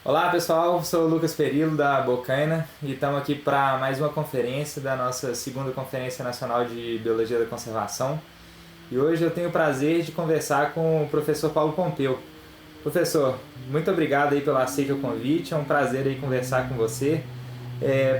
Olá pessoal, sou o Lucas Perillo da Bocaina e estamos aqui para mais uma conferência da nossa segunda Conferência Nacional de Biologia da Conservação. E hoje eu tenho o prazer de conversar com o professor Paulo Pompeu. Professor, muito obrigado aí pelo aceite ao convite, é um prazer aí conversar com você.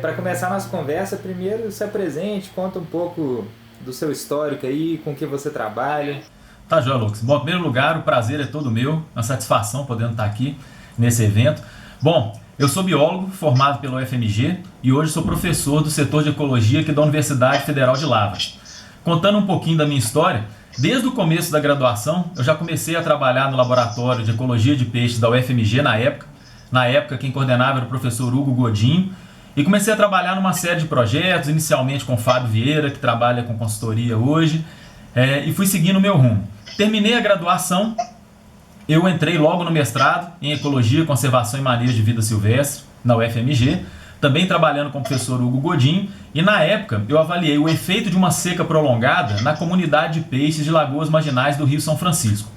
Para começar a nossa conversa, primeiro se apresente, conta um pouco do seu histórico aí, com que você trabalha. Tá, joia, Lucas. Bom, em primeiro lugar, o prazer é todo meu, uma satisfação podendo estar aqui nesse evento. Bom, eu sou biólogo formado pelo UFMG e hoje sou professor do setor de ecologia aqui da Universidade Federal de Lavras. Contando um pouquinho da minha história, desde o começo da graduação eu já comecei a trabalhar no laboratório de ecologia de peixes da UFMG na época. Na época quem coordenava era o professor Hugo Godinho e comecei a trabalhar numa série de projetos, inicialmente com o Fábio Vieira, que trabalha com consultoria hoje, e fui seguindo o meu rumo. Terminei a graduação, eu entrei logo no mestrado em Ecologia, Conservação e Manejo de Vida Silvestre, na UFMG, também trabalhando com o professor Hugo Godinho, e na época eu avaliei o efeito de uma seca prolongada na comunidade de peixes de lagoas marginais do Rio São Francisco.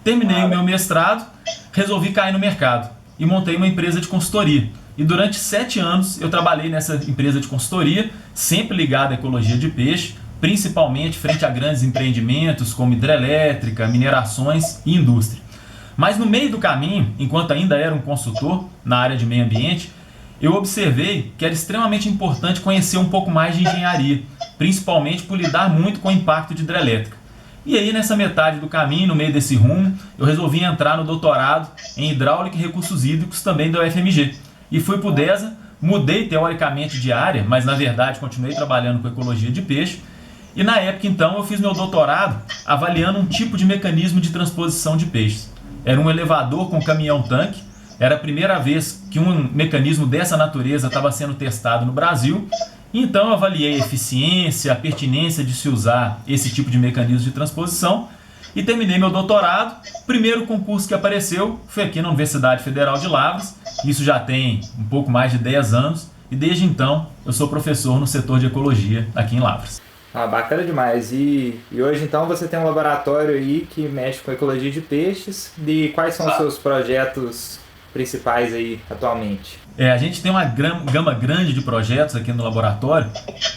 Terminei o meu mestrado, resolvi cair no mercado e montei uma empresa de consultoria. E durante 7 anos eu trabalhei nessa empresa de consultoria, sempre ligada à ecologia de peixe, principalmente frente a grandes empreendimentos como hidrelétrica, minerações e indústria. Mas no meio do caminho, enquanto ainda era um consultor na área de meio ambiente, eu observei que era extremamente importante conhecer um pouco mais de engenharia, principalmente por lidar muito com o impacto de hidrelétrica. E aí nessa metade do caminho, no meio desse rumo, eu resolvi entrar no doutorado em hidráulica e recursos hídricos também da UFMG. E fui para o DESA, mudei teoricamente de área, mas na verdade continuei trabalhando com ecologia de peixe. E na época então eu fiz meu doutorado avaliando um tipo de mecanismo de transposição de peixes. Era um elevador com caminhão-tanque, era a primeira vez que um mecanismo dessa natureza estava sendo testado no Brasil. Então eu avaliei a eficiência, a pertinência de se usar esse tipo de mecanismo de transposição e terminei meu doutorado. O primeiro concurso que apareceu foi aqui na Universidade Federal de Lavras, isso já tem um pouco mais de 10 anos e desde então eu sou professor no setor de ecologia aqui em Lavras. Bacana demais. E hoje então você tem um laboratório aí que mexe com ecologia de peixes. E quais são os seus projetos principais aí atualmente? A gente tem uma gama grande de projetos aqui no laboratório,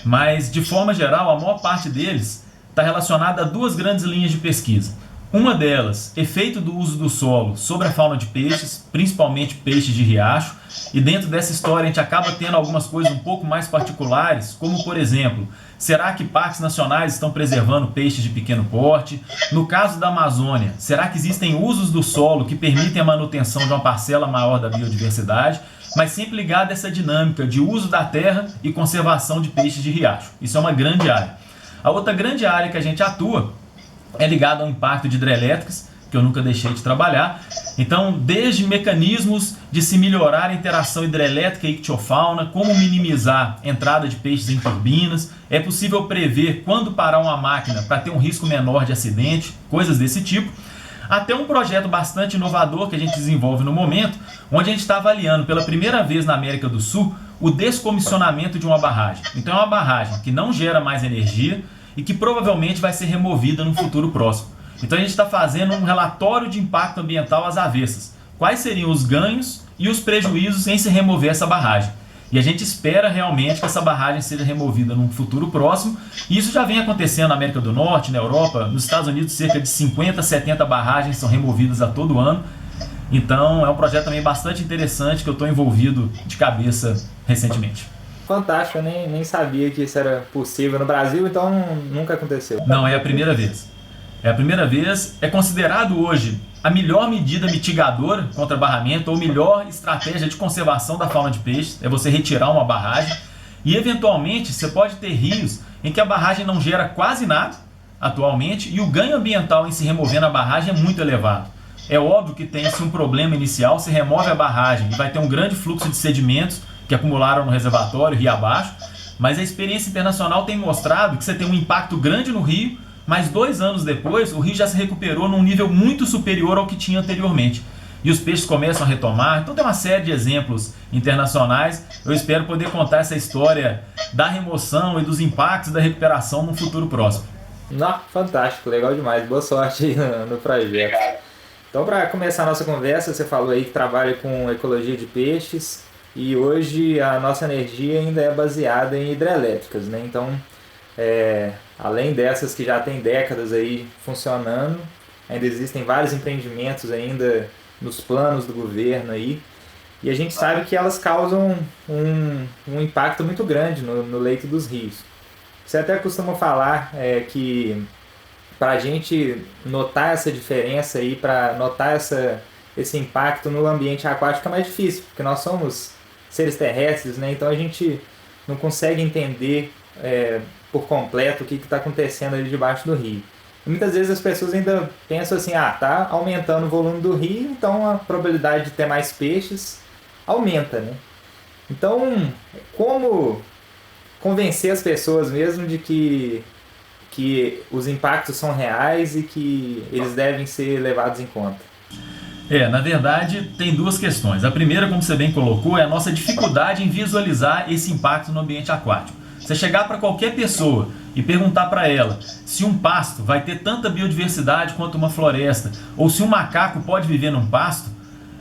mas de forma geral a maior parte deles está relacionada a 2 grandes linhas de pesquisa. Uma delas, efeito do uso do solo sobre a fauna de peixes, principalmente peixes de riacho. E dentro dessa história a gente acaba tendo algumas coisas um pouco mais particulares, como por exemplo, será que parques nacionais estão preservando peixes de pequeno porte? No caso da Amazônia, será que existem usos do solo que permitem a manutenção de uma parcela maior da biodiversidade? Mas sempre ligado a essa dinâmica de uso da terra e conservação de peixes de riacho. Isso é uma grande área. A outra grande área que a gente atua é ligada ao impacto de hidrelétricas, que eu nunca deixei de trabalhar. Então, desde mecanismos de se melhorar a interação hidrelétrica e ictiofauna, como minimizar a entrada de peixes em turbinas, é possível prever quando parar uma máquina para ter um risco menor de acidente, coisas desse tipo, até um projeto bastante inovador que a gente desenvolve no momento, onde a gente está avaliando pela primeira vez na América do Sul o descomissionamento de uma barragem. Então é uma barragem que não gera mais energia e que provavelmente vai ser removida no futuro próximo. Então a gente está fazendo um relatório de impacto ambiental às avessas. Quais seriam os ganhos e os prejuízos em se remover essa barragem? E a gente espera realmente que essa barragem seja removida num futuro próximo. E isso já vem acontecendo na América do Norte, na Europa, nos Estados Unidos cerca de 50, 70 barragens são removidas a todo ano. Então é um projeto também bastante interessante que eu estou envolvido de cabeça recentemente. Fantástico, eu nem sabia que isso era possível no Brasil, então nunca aconteceu. Não, é a primeira vez. É a primeira vez, é considerado hoje a melhor medida mitigadora contra barramento ou melhor estratégia de conservação da fauna de peixes, é você retirar uma barragem e eventualmente você pode ter rios em que a barragem não gera quase nada atualmente e o ganho ambiental em se removendo a barragem é muito elevado. É óbvio que tem-se um problema inicial, se remove a barragem e vai ter um grande fluxo de sedimentos que acumularam no reservatório, rio abaixo, mas a experiência internacional tem mostrado que você tem um impacto grande no rio, mas 2 anos depois o rio já se recuperou num nível muito superior ao que tinha anteriormente. E os peixes começam a retomar, então tem uma série de exemplos internacionais. Eu espero poder contar essa história da remoção e dos impactos da recuperação num futuro próximo. Não, fantástico, legal demais, boa sorte aí no projeto. Então, para começar a nossa conversa, você falou aí que trabalha com ecologia de peixes e hoje a nossa energia ainda é baseada em hidrelétricas, né? Então, além dessas que já tem décadas aí funcionando, ainda existem vários empreendimentos ainda nos planos do governo aí, e a gente sabe que elas causam um impacto muito grande no leito dos rios. Você até costuma falar que para a gente notar essa diferença aí, para notar esse impacto no ambiente aquático é mais difícil, porque nós somos seres terrestres, né? Então a gente não consegue entender por completo o que está acontecendo ali debaixo do rio. E muitas vezes as pessoas ainda pensam assim, tá aumentando o volume do rio, então a probabilidade de ter mais peixes aumenta, né? Então, como convencer as pessoas mesmo de que os impactos são reais e que eles devem ser levados em conta? Na verdade, tem duas questões. A primeira, como você bem colocou, é a nossa dificuldade em visualizar esse impacto no ambiente aquático. Você chegar para qualquer pessoa e perguntar para ela se um pasto vai ter tanta biodiversidade quanto uma floresta, ou se um macaco pode viver num pasto,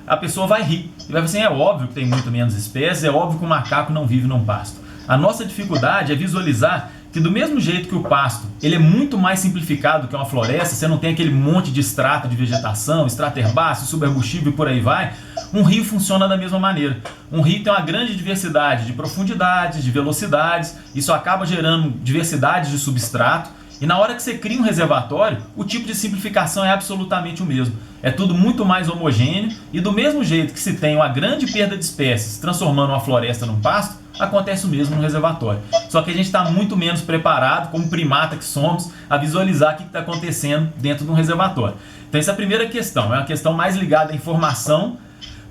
a pessoa vai rir. E vai dizer assim, é óbvio que tem muito menos espécies, é óbvio que o macaco não vive num pasto. A nossa dificuldade é visualizar que do mesmo jeito que o pasto ele é muito mais simplificado que uma floresta, você não tem aquele monte de extrato de vegetação, extrato herbáceo, subarbustivo e por aí vai, um rio funciona da mesma maneira. Um rio tem uma grande diversidade de profundidades, de velocidades, isso acaba gerando diversidade de substrato, e na hora que você cria um reservatório, o tipo de simplificação é absolutamente o mesmo. É tudo muito mais homogêneo, e do mesmo jeito que se tem uma grande perda de espécies transformando uma floresta num pasto, acontece o mesmo no reservatório. Só que a gente está muito menos preparado, como primata que somos, a visualizar o que está acontecendo dentro de um reservatório. Então essa é a primeira questão, é uma questão mais ligada à informação,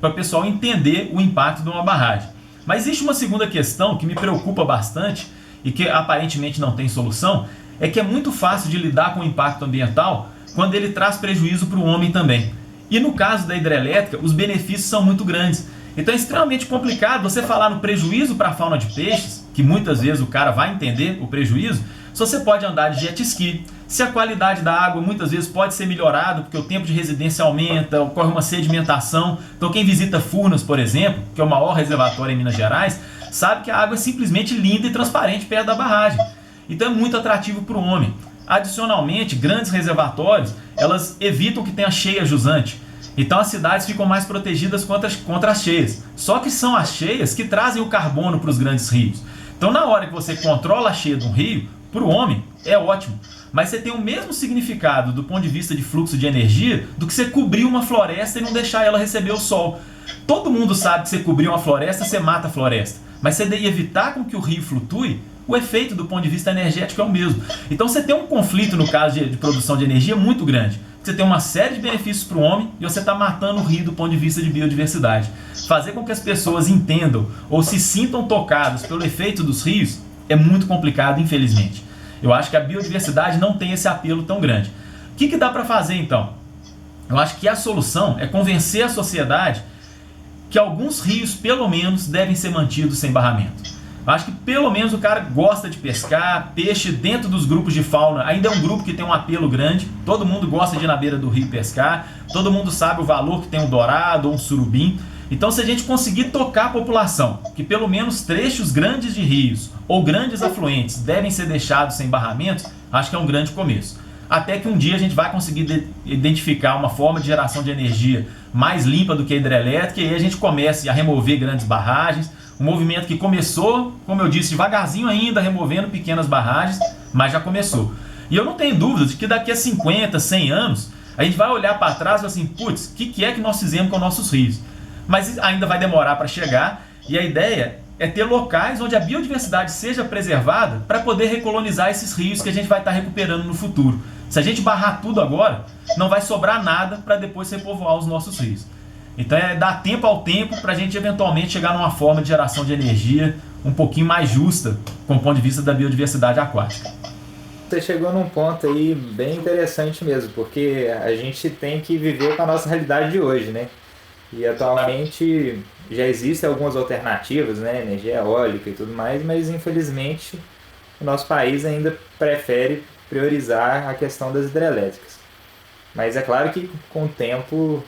para o pessoal entender o impacto de uma barragem. Mas existe uma segunda questão que me preocupa bastante, e que aparentemente não tem solução, é que é muito fácil de lidar com o impacto ambiental quando ele traz prejuízo para o homem também. E no caso da hidrelétrica, os benefícios são muito grandes. Então é extremamente complicado você falar no prejuízo para a fauna de peixes, que muitas vezes o cara vai entender o prejuízo, se você pode andar de jet ski, se a qualidade da água muitas vezes pode ser melhorada porque o tempo de residência aumenta, ocorre uma sedimentação. Então quem visita Furnas, por exemplo, que é o maior reservatório em Minas Gerais, sabe que a água é simplesmente linda e transparente perto da barragem. Então é muito atrativo para o homem. Adicionalmente, grandes reservatórios, elas evitam que tenha cheia jusante. Então as cidades ficam mais protegidas contra as cheias. Só que são as cheias que trazem o carbono para os grandes rios. Então na hora que você controla a cheia de um rio, para o homem é ótimo. Mas você tem o mesmo significado do ponto de vista de fluxo de energia do que você cobrir uma floresta e não deixar ela receber o sol. Todo mundo sabe que você cobrir uma floresta, você mata a floresta. Mas você deve evitar com que o rio flutue, o efeito do ponto de vista energético é o mesmo. Então você tem um conflito no caso de produção de energia muito grande. Você tem uma série de benefícios para o homem e você está matando o rio do ponto de vista de biodiversidade. Fazer com que as pessoas entendam ou se sintam tocadas pelo efeito dos rios é muito complicado, infelizmente. Eu acho que a biodiversidade não tem esse apelo tão grande. O que dá para fazer então? Eu acho que a solução é convencer a sociedade que alguns rios, pelo menos, devem ser mantidos sem barramento. Eu acho que pelo menos o cara gosta de pescar, peixe dentro dos grupos de fauna, ainda é um grupo que tem um apelo grande, todo mundo gosta de ir na beira do rio pescar, todo mundo sabe o valor que tem um dourado ou um surubim. Então se a gente conseguir tocar a população, que pelo menos trechos grandes de rios ou grandes afluentes devem ser deixados sem barramentos, acho que é um grande começo. Até que um dia a gente vai conseguir identificar uma forma de geração de energia mais limpa do que a hidrelétrica e aí a gente comece a remover grandes barragens, um movimento que começou, como eu disse, devagarzinho ainda, removendo pequenas barragens, mas já começou. E eu não tenho dúvida de que daqui a 50, 100 anos, a gente vai olhar para trás e falar assim, putz, o que é que nós fizemos com nossos rios? Mas ainda vai demorar para chegar, e a ideia é ter locais onde a biodiversidade seja preservada para poder recolonizar esses rios que a gente vai estar recuperando no futuro. Se a gente barrar tudo agora, não vai sobrar nada para depois repovoar os nossos rios. Então é dar tempo ao tempo para a gente eventualmente chegar numa forma de geração de energia um pouquinho mais justa com o ponto de vista da biodiversidade aquática. Você chegou num ponto aí bem interessante mesmo, porque a gente tem que viver com a nossa realidade de hoje, né? E atualmente já existem algumas alternativas, né? Energia eólica e tudo mais, mas infelizmente o nosso país ainda prefere priorizar a questão das hidrelétricas. Mas é claro que com o tempo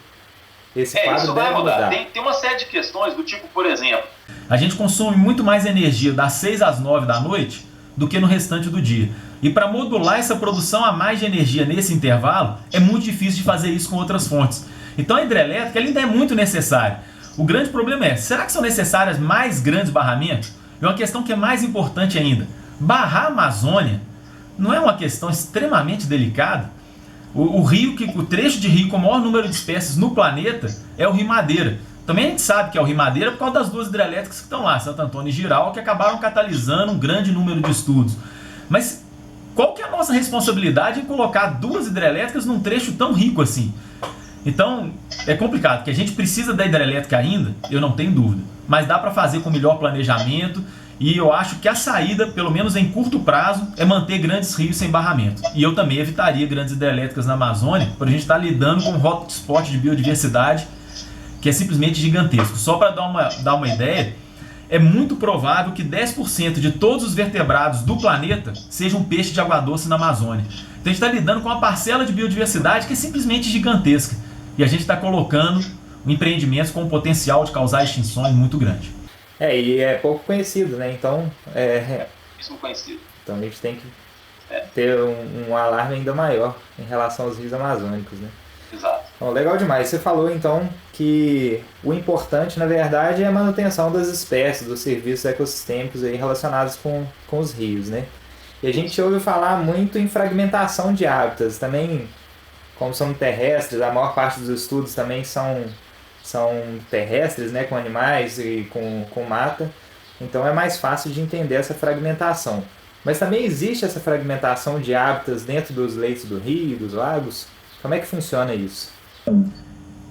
esse quadro isso vai deve mudar. mudar. Tem uma série de questões do tipo, por exemplo, A gente consome muito mais energia das 6 às 9 da noite do que no restante do dia. E para modular essa produção a mais de energia nesse intervalo, é muito difícil de fazer isso com outras fontes. Então a hidrelétrica ela ainda é muito necessária. O grande problema é, será que são necessárias mais grandes barramentos? E uma questão que é mais importante ainda, barrar a Amazônia não é uma questão extremamente delicada? O trecho de rio com o maior número de espécies no planeta é o Rio Madeira. Também a gente sabe que é o Rio Madeira por causa das duas hidrelétricas que estão lá, Santo Antônio e Giral, que acabaram catalisando um grande número de estudos. Mas qual que é a nossa responsabilidade em colocar duas hidrelétricas num trecho tão rico assim? Então, é complicado, porque a gente precisa da hidrelétrica ainda, eu não tenho dúvida. Mas dá para fazer com melhor planejamento e eu acho que a saída, pelo menos em curto prazo, é manter grandes rios sem barramento. E eu também evitaria grandes hidrelétricas na Amazônia, por a gente estar lidando com um hotspot de biodiversidade que é simplesmente gigantesco. Só para dar uma ideia, é muito provável que 10% de todos os vertebrados do planeta sejam peixe de água doce na Amazônia. Então a gente está lidando com uma parcela de biodiversidade que é simplesmente gigantesca. E a gente está colocando empreendimentos com um potencial de causar extinções muito grande. E é pouco conhecido, né? Então, isso conhecido. Então a gente tem que ter um alarme ainda maior em relação aos rios amazônicos, né? Exato. Bom, legal demais. Você falou então que o importante, na verdade, é a manutenção das espécies, dos serviços ecossistêmicos aí relacionados com os rios, né? E a gente ouve falar muito em fragmentação de hábitats. Também, como são terrestres, a maior parte dos estudos também são terrestres, né? Com animais e com mata. Então é mais fácil de entender essa fragmentação. Mas também existe essa fragmentação de hábitats dentro dos leitos do rio, dos lagos? Como é que funciona isso?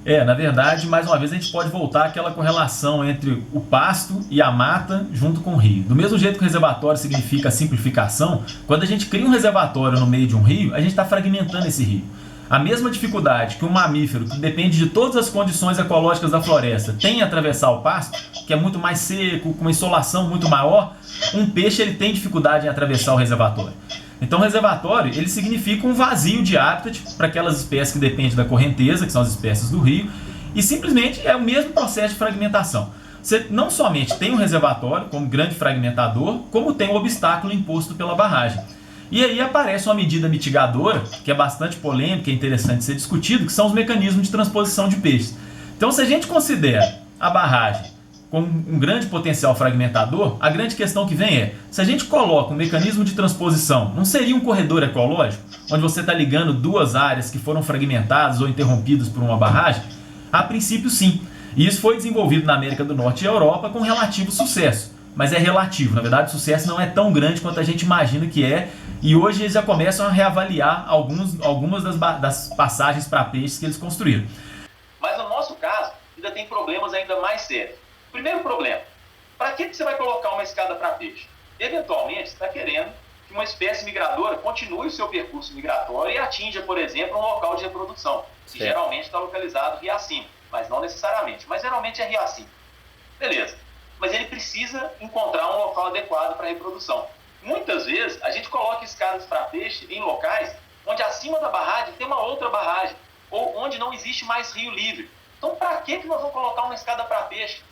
Na verdade, mais uma vez a gente pode voltar àquela correlação entre o pasto e a mata junto com o rio. Do mesmo jeito que o reservatório significa simplificação, quando a gente cria um reservatório no meio de um rio, a gente está fragmentando esse rio. A mesma dificuldade que um mamífero, que depende de todas as condições ecológicas da floresta, tem em atravessar o pasto, que é muito mais seco, com uma insolação muito maior, um peixe ele tem dificuldade em atravessar o reservatório. Então o reservatório ele significa um vazio de habitat para aquelas espécies que dependem da correnteza, que são as espécies do rio, e simplesmente é o mesmo processo de fragmentação. Você não somente tem um reservatório como grande fragmentador, como tem o obstáculo imposto pela barragem. E aí aparece uma medida mitigadora, que é bastante polêmica e interessante ser discutido, que são os mecanismos de transposição de peixes. Então se a gente considera a barragem como um grande potencial fragmentador, a grande questão que vem é, se a gente coloca um mecanismo de transposição, não seria um corredor ecológico, onde você está ligando duas áreas que foram fragmentadas ou interrompidas por uma barragem? A princípio sim, e isso foi desenvolvido na América do Norte e Europa com relativo sucesso, mas é relativo, na verdade o sucesso não é tão grande quanto a gente imagina que é, e hoje eles já começam a reavaliar algumas das passagens para peixes que eles construíram. Mas no nosso caso, ainda tem problemas ainda mais sérios. Primeiro problema, para que você vai colocar uma escada para peixe? Eventualmente, você está querendo que uma espécie migradora continue o seu percurso migratório e atinja, por exemplo, um local de reprodução, que geralmente está localizado rio acima, mas não necessariamente, mas geralmente é rio acima. Beleza, mas ele precisa encontrar um local adequado para reprodução. Muitas vezes, a gente coloca escadas para peixe em locais onde acima da barragem tem uma outra barragem, ou onde não existe mais rio livre. Então, para que nós vamos colocar uma escada para peixe?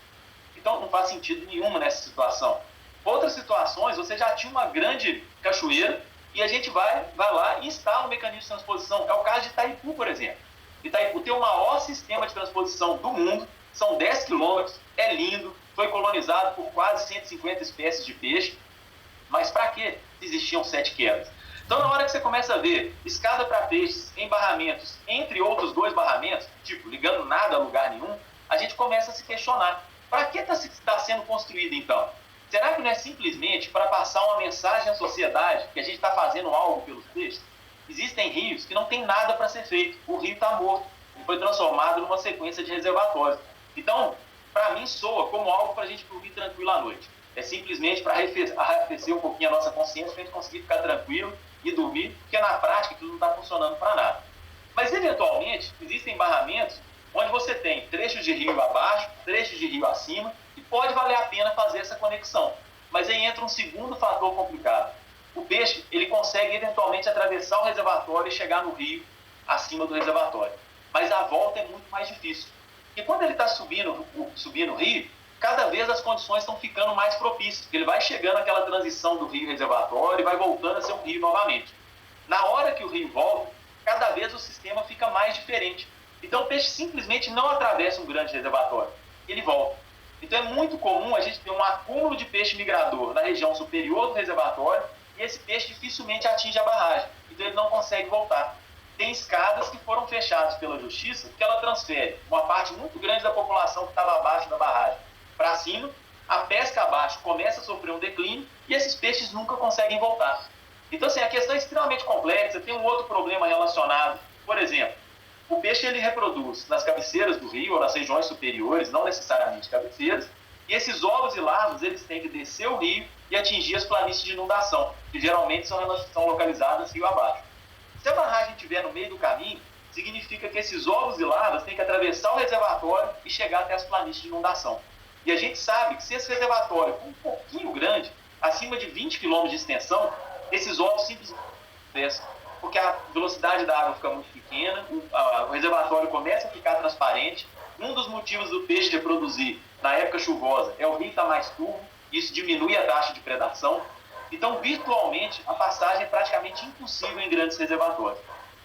Então não faz sentido nenhuma nessa situação. Outras situações, você já tinha uma grande cachoeira e a gente vai lá e instala um mecanismo de transposição. É o caso de Itaipu, por exemplo. Itaipu tem o maior sistema de transposição do mundo, são 10 quilômetros, é lindo, foi colonizado por quase 150 espécies de peixe. Mas para que existiam 7 quedas? Então na hora que você começa a ver escada para peixes em barramentos, entre outros 2 barramentos, tipo ligando nada a lugar nenhum, a gente começa a se questionar. Para que está sendo construído, então? Será que não é simplesmente para passar uma mensagem à sociedade que a gente está fazendo algo pelos peixes? Existem rios que não tem nada para ser feito. O rio está morto. Ele foi transformado numa sequência de reservatórios. Então, para mim, soa como algo para a gente dormir tranquilo à noite. É simplesmente para arrefecer um pouquinho a nossa consciência, para a gente conseguir ficar tranquilo e dormir, porque na prática tudo não está funcionando para nada. Mas, eventualmente, existem barramentos onde você tem trechos de rio abaixo, trechos de rio acima, e pode valer a pena fazer essa conexão. Mas aí entra um segundo fator complicado. O peixe ele consegue eventualmente atravessar o reservatório e chegar no rio acima do reservatório. Mas a volta é muito mais difícil. E quando ele está subindo o rio, cada vez as condições estão ficando mais propícias. Ele vai chegando àquela transição do rio reservatório e vai voltando a ser um rio novamente. Na hora que o rio volta, cada vez o sistema fica mais diferente. Então o peixe simplesmente não atravessa um grande reservatório, ele volta. Então é muito comum a gente ter um acúmulo de peixe migrador na região superior do reservatório e esse peixe dificilmente atinge a barragem, então ele não consegue voltar. Tem escadas que foram fechadas pela justiça porque ela transfere uma parte muito grande da população que estava abaixo da barragem para cima, a pesca abaixo começa a sofrer um declínio e esses peixes nunca conseguem voltar. Então, assim, a questão é extremamente complexa. Tem um outro problema relacionado, por exemplo, o peixe ele reproduz nas cabeceiras do rio ou nas regiões superiores, não necessariamente cabeceiras, e esses ovos e larvas eles têm que descer o rio e atingir as planícies de inundação, que geralmente são localizadas rio abaixo. Se a barragem estiver no meio do caminho, significa que esses ovos e larvas têm que atravessar o reservatório e chegar até as planícies de inundação. E a gente sabe que se esse reservatório for um pouquinho grande, acima de 20 km de extensão, esses ovos simplesmente descem, porque a velocidade da água fica muito pequena, o reservatório começa a ficar transparente. Um dos motivos do peixe reproduzir na época chuvosa é o rio estar mais turvo, isso diminui a taxa de predação. Então, virtualmente, a passagem é praticamente impossível em grandes reservatórios.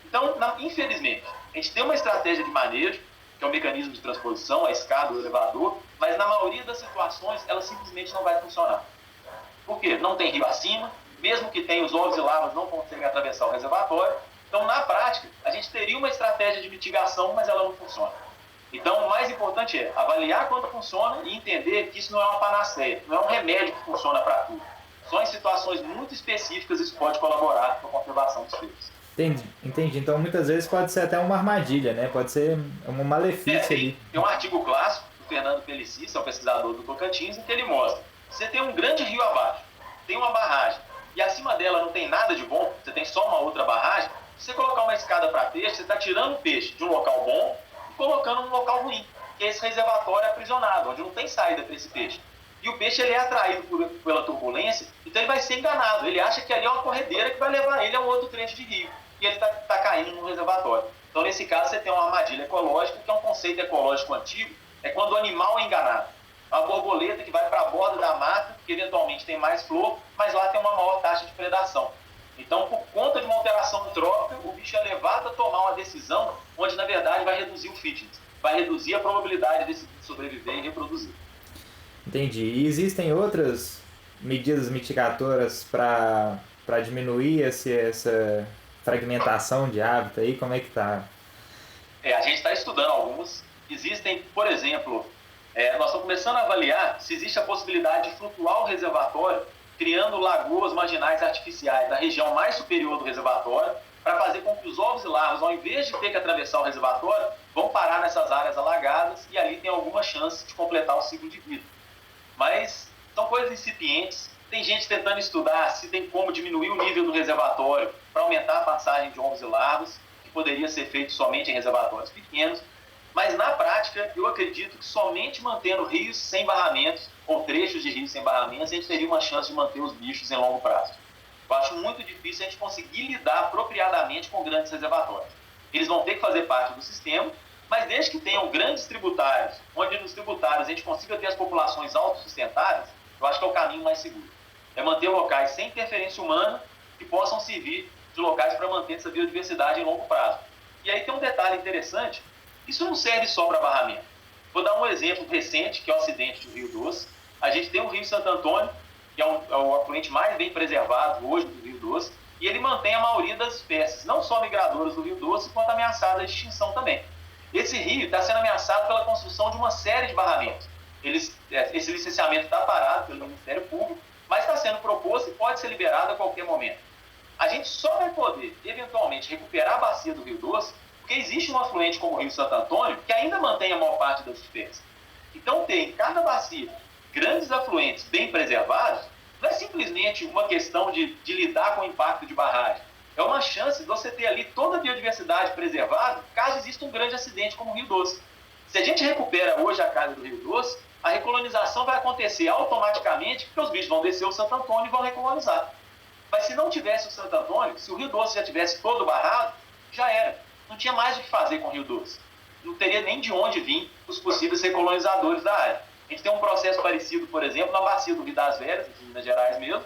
Então, infelizmente, a gente tem uma estratégia de manejo, que é o mecanismo de transposição, a escada, o elevador, mas na maioria das situações ela simplesmente não vai funcionar. Por quê? Não tem rio acima, mesmo que tenha os ovos e larvas não conseguem atravessar o reservatório. Então, na prática, a gente teria uma estratégia de mitigação, mas ela não funciona. Então, o mais importante é avaliar quando funciona e entender que isso não é uma panaceia, não é um remédio que funciona para tudo. Só em situações muito específicas isso pode colaborar com a conservação dos peixes. Entendi. Então, muitas vezes pode ser até uma armadilha, né? Pode ser um malefício ali. Tem um artigo clássico do Fernando Pellicis, é um pesquisador do Tocantins, em que ele mostra: você tem um grande rio abaixo, tem uma barragem, e acima dela não tem nada de bom, você tem só uma outra barragem. Se você colocar uma escada para peixe, você está tirando o peixe de um local bom e colocando num local ruim, que é esse reservatório aprisionado, onde não tem saída para esse peixe. E o peixe ele é atraído pela turbulência, então ele vai ser enganado. Ele acha que ali é uma corredeira que vai levar ele a um outro trecho de rio. E ele está caindo no reservatório. Então, nesse caso, você tem uma armadilha ecológica, que é um conceito ecológico antigo, é quando o animal é enganado. A borboleta que vai para a borda da mata, que eventualmente tem mais flor, mas lá tem uma maior taxa de predação. Então, por conta de uma alteração trópica, o bicho é levado a tomar uma decisão onde, na verdade, vai reduzir o fitness, vai reduzir a probabilidade desse bicho sobreviver e reproduzir. Entendi. E existem outras medidas mitigadoras para diminuir essa fragmentação de hábitat aí? Como é que tá? A gente está estudando algumas. Existem, por exemplo, nós estamos começando a avaliar se existe a possibilidade de flutuar o reservatório, criando lagoas marginais artificiais na região mais superior do reservatório, para fazer com que os ovos e larvas, ao invés de ter que atravessar o reservatório, vão parar nessas áreas alagadas e ali tem alguma chance de completar o ciclo de vida. Mas são coisas incipientes. Tem gente tentando estudar se tem como diminuir o nível do reservatório para aumentar a passagem de ovos e larvas, que poderia ser feito somente em reservatórios pequenos. Mas, na prática, eu acredito que somente mantendo rios sem barramentos, ou trechos de rios sem barramentos, a gente teria uma chance de manter os bichos em longo prazo. Eu acho muito difícil a gente conseguir lidar apropriadamente com grandes reservatórios. Eles vão ter que fazer parte do sistema, mas desde que tenham grandes tributários, onde nos tributários a gente consiga ter as populações autossustentáveis, eu acho que é o caminho mais seguro. É manter locais sem interferência humana que possam servir de locais para manter essa biodiversidade em longo prazo. E aí tem um detalhe interessante: isso não serve só para barramento. Vou dar um exemplo recente, que é o acidente do Rio Doce. A gente tem o Rio Santo Antônio, que é o afluente mais bem preservado hoje do Rio Doce, e ele mantém a maioria das espécies, não só migradoras do Rio Doce, quanto ameaçadas de extinção também. Esse rio está sendo ameaçado pela construção de uma série de barramentos. Esse licenciamento está parado pelo Ministério Público, mas está sendo proposto e pode ser liberado a qualquer momento. A gente só vai poder, eventualmente, recuperar a bacia do Rio Doce porque existe um afluente como o Rio Santo Antônio que ainda mantém a maior parte das espécies. Então, ter em cada bacia grandes afluentes bem preservados não é simplesmente uma questão de lidar com o impacto de barragem. É uma chance de você ter ali toda a biodiversidade preservada caso exista um grande acidente como o Rio Doce. Se a gente recupera hoje a casa do Rio Doce, a recolonização vai acontecer automaticamente, porque os bichos vão descer o Santo Antônio e vão recolonizar. Mas se não tivesse o Santo Antônio, se o Rio Doce já tivesse todo barrado, já era. não tinha mais o que fazer com o Rio Doce. Não teria nem de onde vir os possíveis recolonizadores da área. A gente tem um processo parecido, por exemplo, na bacia do Rio das Velhas, em Minas Gerais mesmo,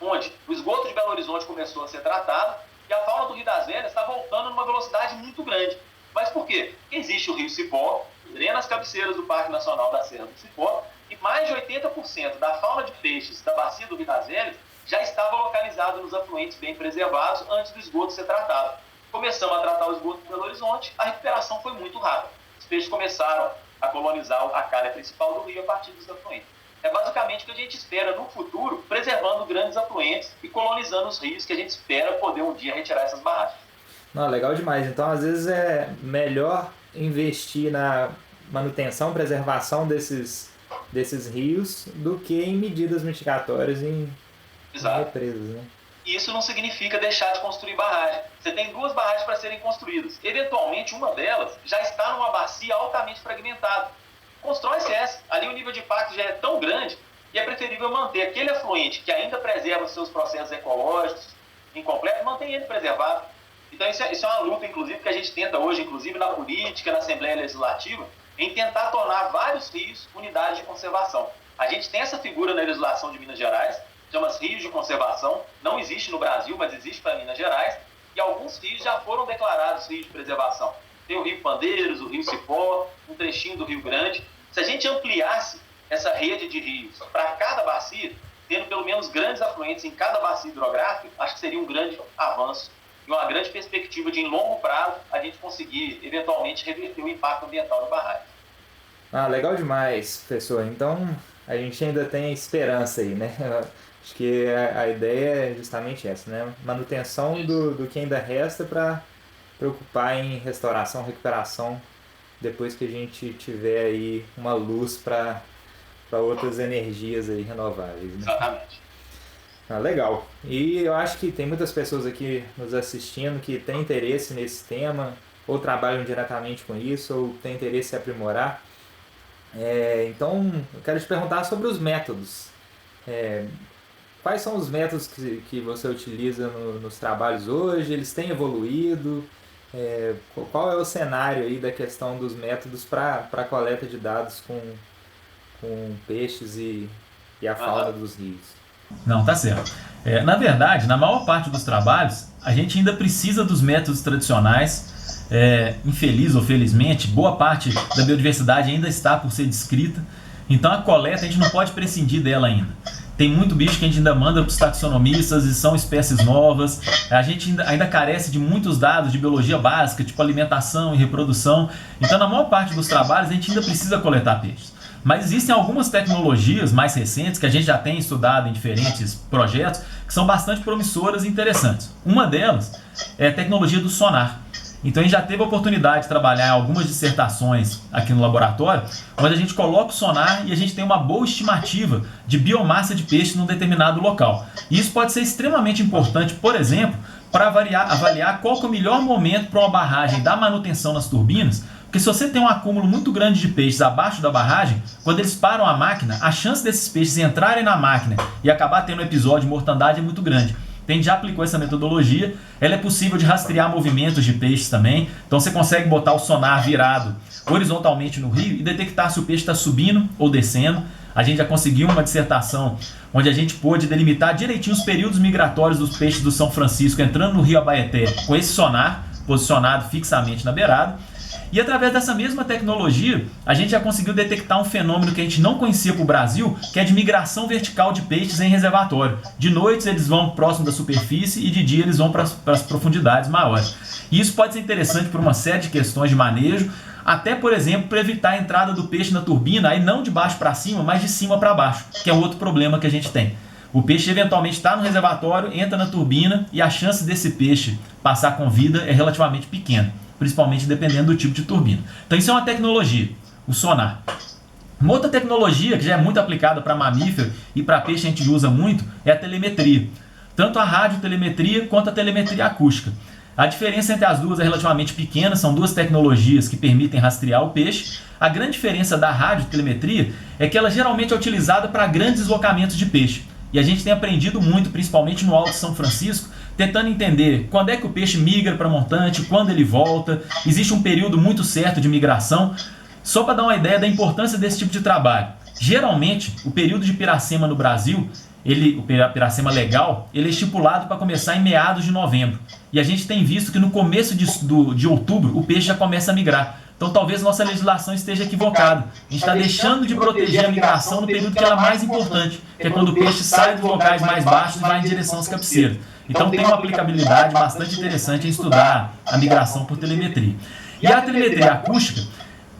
onde o esgoto de Belo Horizonte começou a ser tratado e a fauna do Rio das Velhas está voltando numa velocidade muito grande. Mas por quê? Porque existe o Rio Cipó, que drena as cabeceiras do Parque Nacional da Serra do Cipó, e mais de 80% da fauna de peixes da bacia do Rio das Velhas já estava localizado nos afluentes bem preservados antes do esgoto ser tratado. Começamos a tratar o esgoto de Belo Horizonte, a recuperação foi muito rápida. Os peixes começaram a colonizar a calha principal do rio a partir dos afluentes. É basicamente o que a gente espera no futuro, preservando grandes afluentes e colonizando os rios que a gente espera poder um dia retirar essas barragens. Não, legal demais. Então, às vezes é melhor investir na manutenção, preservação desses rios do que em medidas mitigatórias em represas, né? E isso não significa deixar de construir barragem. Você tem 2 barragens para serem construídas. Eventualmente, uma delas já está numa bacia altamente fragmentada. Constrói-se essa. Ali o nível de impacto já é tão grande que é preferível manter aquele afluente que ainda preserva os seus processos ecológicos incompletos, manter ele preservado. Então isso é uma luta, inclusive, que a gente tenta hoje, inclusive na política, na Assembleia Legislativa, em tentar tornar vários rios unidades de conservação. A gente tem essa figura na legislação de Minas Gerais, chama-se rios de conservação, não existe no Brasil, mas existe para Minas Gerais, e alguns rios já foram declarados rios de preservação. Tem o Rio Pandeiros, o Rio Cipó, um trechinho do Rio Grande. Se a gente ampliasse essa rede de rios para cada bacia, tendo pelo menos grandes afluentes em cada bacia hidrográfica, acho que seria um grande avanço e uma grande perspectiva de, em longo prazo, a gente conseguir, eventualmente, reverter o impacto ambiental da barragem. Legal demais, professor. Então, a gente ainda tem esperança aí, né? Acho que a ideia é justamente essa, né? Manutenção do que ainda resta para preocupar em restauração, recuperação, depois que a gente tiver aí uma luz para outras energias aí renováveis, né? Exatamente. Legal. E eu acho que tem muitas pessoas aqui nos assistindo que têm interesse nesse tema, ou trabalham diretamente com isso, ou têm interesse em aprimorar. Então, eu quero te perguntar sobre os métodos. Quais são os métodos que você utiliza nos trabalhos hoje? Eles têm evoluído? Qual é o cenário aí da questão dos métodos para a coleta de dados com peixes e a fauna dos rios? Não, tá certo. Na verdade, na maior parte dos trabalhos, a gente ainda precisa dos métodos tradicionais. Infeliz ou felizmente, boa parte da biodiversidade ainda está por ser descrita. Então a coleta a gente não pode prescindir dela ainda. Tem muito bicho que a gente ainda manda para os taxonomistas e são espécies novas. A gente ainda carece de muitos dados de biologia básica, tipo alimentação e reprodução. Então na maior parte dos trabalhos a gente ainda precisa coletar peixes. Mas existem algumas tecnologias mais recentes que a gente já tem estudado em diferentes projetos que são bastante promissoras e interessantes. Uma delas é a tecnologia do sonar. Então a gente já teve a oportunidade de trabalhar em algumas dissertações aqui no laboratório, onde a gente coloca o sonar e a gente tem uma boa estimativa de biomassa de peixe num determinado local. E isso pode ser extremamente importante, por exemplo, para avaliar qual que é o melhor momento para uma barragem dar manutenção nas turbinas, porque se você tem um acúmulo muito grande de peixes abaixo da barragem, quando eles param a máquina, a chance desses peixes entrarem na máquina e acabar tendo um episódio de mortandade é muito grande. A gente já aplicou essa metodologia, ela é possível de rastrear movimentos de peixes também, então você consegue botar o sonar virado horizontalmente no rio e detectar se o peixe está subindo ou descendo. A gente já conseguiu uma dissertação onde a gente pôde delimitar direitinho os períodos migratórios dos peixes do São Francisco entrando no rio Abaeté com esse sonar posicionado fixamente na beirada. E através dessa mesma tecnologia, a gente já conseguiu detectar um fenômeno que a gente não conhecia para o Brasil, que é de migração vertical de peixes em reservatório. De noite eles vão próximo da superfície e de dia eles vão para as profundidades maiores. E isso pode ser interessante por uma série de questões de manejo, até, por exemplo, para evitar a entrada do peixe na turbina, aí não de baixo para cima, mas de cima para baixo, que é outro problema que a gente tem. O peixe eventualmente está no reservatório, entra na turbina e a chance desse peixe passar com vida é relativamente pequena, principalmente dependendo do tipo de turbina. Então isso é uma tecnologia, o sonar. Uma outra tecnologia que já é muito aplicada para mamífero e para peixe a gente usa muito é a telemetria. Tanto a radiotelemetria quanto a telemetria acústica. A diferença entre as duas é relativamente pequena, são duas tecnologias que permitem rastrear o peixe. A grande diferença da radiotelemetria é que ela geralmente é utilizada para grandes deslocamentos de peixe. E a gente tem aprendido muito, principalmente no Alto São Francisco, tentando entender quando é que o peixe migra para montante, quando ele volta, existe um período muito certo de migração, só para dar uma ideia da importância desse tipo de trabalho. Geralmente, o período de piracema no Brasil, o piracema legal, ele é estipulado para começar em meados de novembro. E a gente tem visto que no começo de outubro o peixe já começa a migrar. Então talvez nossa legislação esteja equivocada. A gente está deixando de proteger a migração no período que ela é mais importante, que é quando o peixe sai dos locais mais baixos e vai em direção às cabeceiras. Então tem uma aplicabilidade bastante interessante em estudar a migração por telemetria. E a telemetria acústica,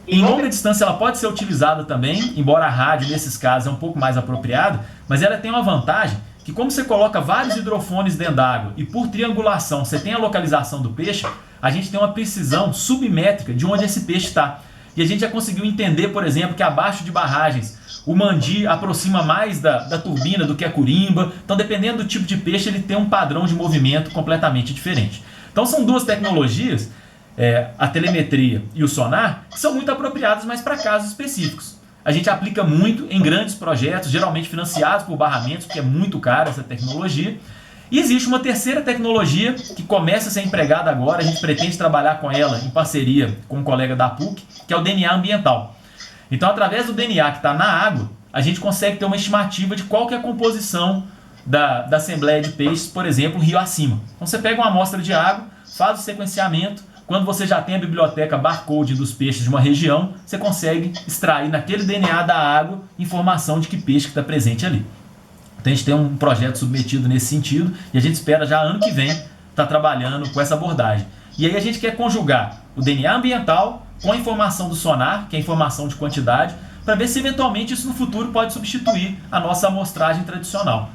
em longa distância, ela pode ser utilizada também, embora a rádio nesses casos é um pouco mais apropriada, mas ela tem uma vantagem que, como você coloca vários hidrofones dentro d'água e por triangulação você tem a localização do peixe, a gente tem uma precisão submétrica de onde esse peixe está. E a gente já conseguiu entender, por exemplo, que abaixo de barragens o mandi aproxima mais da turbina do que a curimba. Então, dependendo do tipo de peixe, ele tem um padrão de movimento completamente diferente. Então, são duas tecnologias, a telemetria e o sonar, que são muito apropriadas, mas para casos específicos. A gente aplica muito em grandes projetos, geralmente financiados por barramentos, porque é muito cara essa tecnologia. E existe uma terceira tecnologia que começa a ser empregada agora, a gente pretende trabalhar com ela em parceria com um colega da PUC, que é o DNA ambiental. Então, através do DNA que está na água, a gente consegue ter uma estimativa de qual que é a composição da assembleia de peixes, por exemplo, rio acima. Então, você pega uma amostra de água, faz o sequenciamento, quando você já tem a biblioteca barcode dos peixes de uma região, você consegue extrair naquele DNA da água informação de que peixe está presente ali. Então a gente tem um projeto submetido nesse sentido e a gente espera já ano que vem estar trabalhando com essa abordagem. E aí a gente quer conjugar o DNA ambiental com a informação do sonar, que é a informação de quantidade, para ver se eventualmente isso no futuro pode substituir a nossa amostragem tradicional.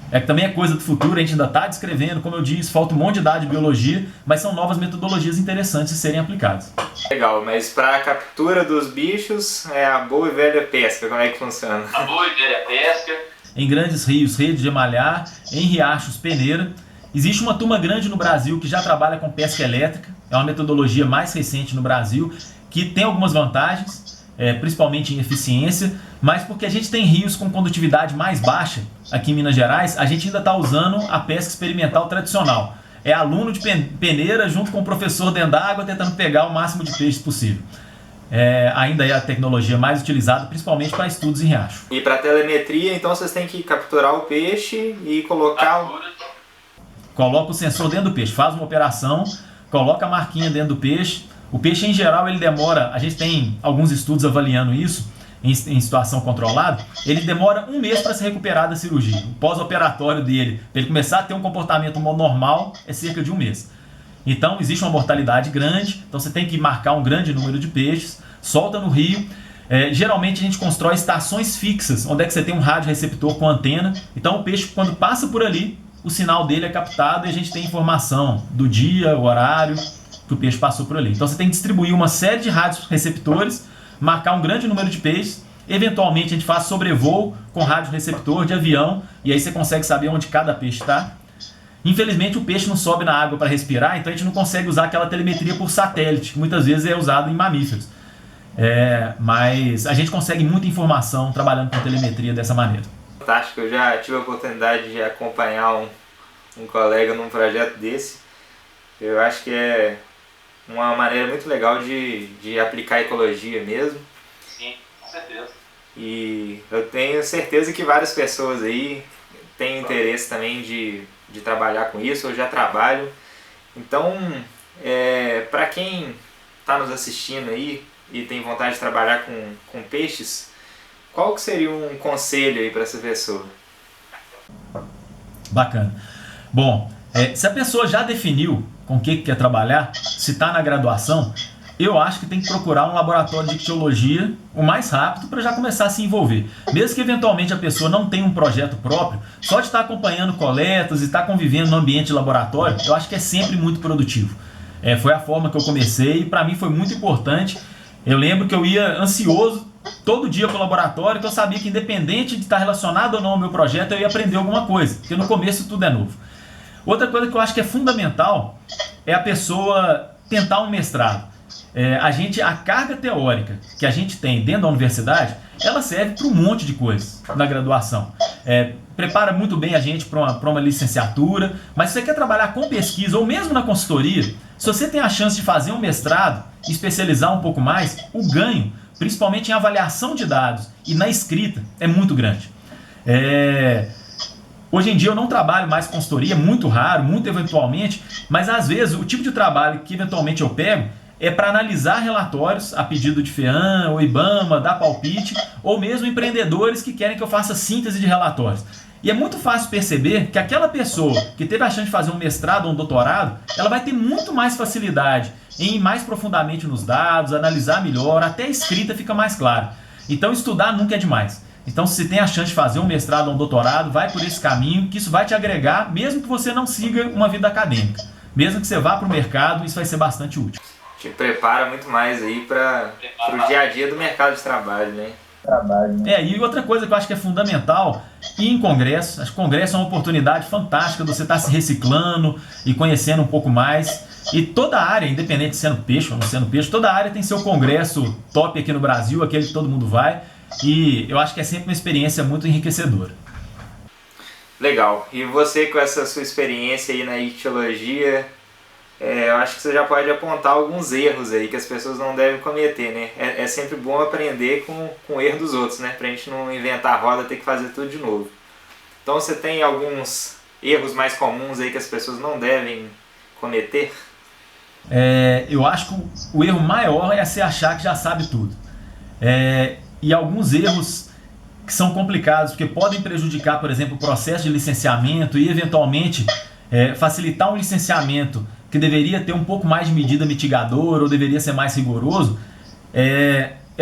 Que também é coisa do futuro, a gente ainda está descrevendo, como eu disse, falta um monte de idade de biologia, mas são novas metodologias interessantes de serem aplicadas. Legal, mas para a captura dos bichos é a boa e velha pesca, como é que funciona? A boa e velha pesca. Em grandes rios, rede de emalhar, em riachos, peneira. Existe uma turma grande no Brasil que já trabalha com pesca elétrica, é uma metodologia mais recente no Brasil, que tem algumas vantagens, principalmente em eficiência, mas porque a gente tem rios com condutividade mais baixa, aqui em Minas Gerais, a gente ainda está usando a pesca experimental tradicional. É aluno de peneira junto com o professor dentro d'água tentando pegar o máximo de peixes possível. Ainda é a tecnologia mais utilizada, principalmente para estudos em riacho. E para telemetria, então vocês têm que capturar o peixe e colocar... Coloca o sensor dentro do peixe, faz uma operação, coloca a marquinha dentro do peixe. O peixe, em geral, ele demora, a gente tem alguns estudos avaliando isso, em situação controlada, ele demora 1 mês para se recuperar da cirurgia. O pós-operatório dele, para ele começar a ter um comportamento normal, é cerca de 1 mês. Então, existe uma mortalidade grande, então você tem que marcar um grande número de peixes, solta no rio. Geralmente a gente constrói estações fixas, onde é que você tem um rádio receptor com antena. Então o peixe, quando passa por ali, o sinal dele é captado e a gente tem informação do dia, o horário que o peixe passou por ali. Então você tem que distribuir uma série de rádios receptores, marcar um grande número de peixes. Eventualmente a gente faz sobrevoo com rádio receptor de avião e aí você consegue saber onde cada peixe está. Infelizmente o peixe não sobe na água para respirar, então a gente não consegue usar aquela telemetria por satélite, que muitas vezes é usado em mamíferos. Mas a gente consegue muita informação trabalhando com telemetria dessa maneira. Fantástico, eu já tive a oportunidade de acompanhar um colega num projeto desse. Eu acho que é uma maneira muito legal de aplicar ecologia mesmo. Sim, com certeza. E eu tenho certeza que várias pessoas aí têm interesse também de trabalhar com isso, eu já trabalho. Então, para quem está nos assistindo aí e tem vontade de trabalhar com peixes, qual que seria um conselho aí para essa pessoa? Bacana. Bom, se a pessoa já definiu com o que quer trabalhar, se está na graduação, eu acho que tem que procurar um laboratório de ictiologia o mais rápido para já começar a se envolver. Mesmo que eventualmente a pessoa não tenha um projeto próprio, só de estar acompanhando coletas e estar convivendo no ambiente de laboratório, eu acho que é sempre muito produtivo. Foi a forma que eu comecei e para mim foi muito importante. Eu lembro que eu ia ansioso todo dia para o laboratório, que eu sabia que independente de estar relacionado ou não ao meu projeto, eu ia aprender alguma coisa, porque no começo tudo é novo. Outra coisa que eu acho que é fundamental é a pessoa tentar um mestrado. a carga teórica que a gente tem dentro da universidade, ela serve para um monte de coisas na graduação. Prepara muito bem a gente para uma licenciatura, mas se você quer trabalhar com pesquisa ou mesmo na consultoria, se você tem a chance de fazer um mestrado e especializar um pouco mais, o ganho, principalmente em avaliação de dados e na escrita, é muito grande. Hoje em dia eu não trabalho mais com consultoria, muito raro, muito eventualmente, mas às vezes o tipo de trabalho que eventualmente eu pego é para analisar relatórios a pedido de FEAM ou IBAMA, dar palpite, ou mesmo empreendedores que querem que eu faça síntese de relatórios. E é muito fácil perceber que aquela pessoa que teve a chance de fazer um mestrado ou um doutorado, ela vai ter muito mais facilidade em ir mais profundamente nos dados, analisar melhor, até a escrita fica mais clara. Então estudar nunca é demais. Então se tem a chance de fazer um mestrado ou um doutorado, vai por esse caminho, que isso vai te agregar, mesmo que você não siga uma vida acadêmica. Mesmo que você vá para o mercado, isso vai ser bastante útil. Te prepara muito mais aí para o dia a dia do mercado de trabalho, né? E outra coisa que eu acho que é fundamental, ir em congresso. Acho que congresso é uma oportunidade fantástica de você estar se reciclando e conhecendo um pouco mais. E toda a área, independente de sendo peixe ou não sendo peixe, toda a área tem seu congresso top aqui no Brasil, aquele que todo mundo vai. E eu acho que é sempre uma experiência muito enriquecedora. Legal. E você, com essa sua experiência aí na ictiologia, eu acho que você já pode apontar alguns erros aí que as pessoas não devem cometer, né? É sempre bom aprender com o erro dos outros, né? Pra gente não inventar a roda, ter que fazer tudo de novo. Então você tem alguns erros mais comuns aí que as pessoas não devem cometer? Eu acho que o erro maior é você achar que já sabe tudo. E alguns erros que são complicados, porque podem prejudicar, por exemplo, o processo de licenciamento e, eventualmente, facilitar um licenciamento que deveria ter um pouco mais de medida mitigadora ou deveria ser mais rigoroso,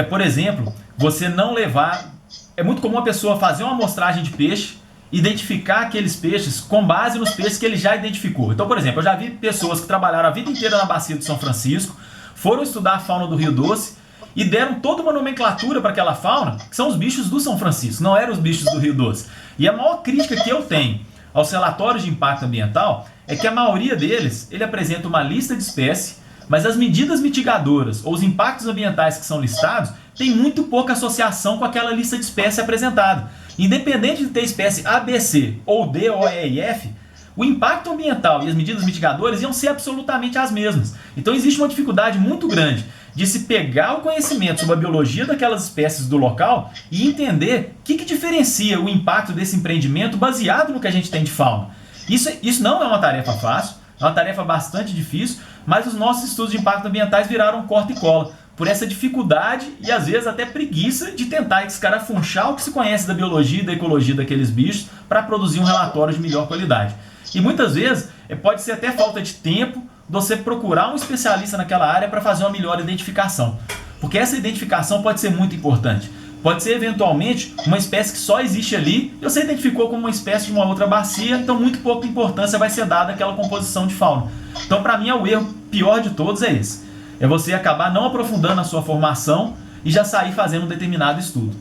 por exemplo, você não levar... É muito comum a pessoa fazer uma amostragem de peixe, identificar aqueles peixes com base nos peixes que ele já identificou. Então, por exemplo, eu já vi pessoas que trabalharam a vida inteira na bacia do São Francisco, foram estudar a fauna do Rio Doce e deram toda uma nomenclatura para aquela fauna, que são os bichos do São Francisco, não eram os bichos do Rio Doce. E a maior crítica que eu tenho aos relatórios de impacto ambiental é que a maioria deles, ele apresenta uma lista de espécies, mas as medidas mitigadoras ou os impactos ambientais que são listados têm muito pouca associação com aquela lista de espécies apresentada. Independente de ter espécie A, B, C ou D, O, E e F, o impacto ambiental e as medidas mitigadoras iam ser absolutamente as mesmas. Então existe uma dificuldade muito grande de se pegar o conhecimento sobre a biologia daquelas espécies do local e entender o que diferencia o impacto desse empreendimento baseado no que a gente tem de fauna. Isso não é uma tarefa fácil, é uma tarefa bastante difícil, mas os nossos estudos de impacto ambientais viraram corta e cola, por essa dificuldade e às vezes até preguiça de tentar escarafunchar o que se conhece da biologia e da ecologia daqueles bichos para produzir um relatório de melhor qualidade. E muitas vezes pode ser até falta de tempo de você procurar um especialista naquela área para fazer uma melhor identificação. Porque essa identificação pode ser muito importante. Pode ser eventualmente uma espécie que só existe ali e você identificou como uma espécie de uma outra bacia, então muito pouca importância vai ser dada àquela composição de fauna. Então para mim o erro pior de todos é esse. É você acabar não aprofundando a sua formação e já sair fazendo um determinado estudo.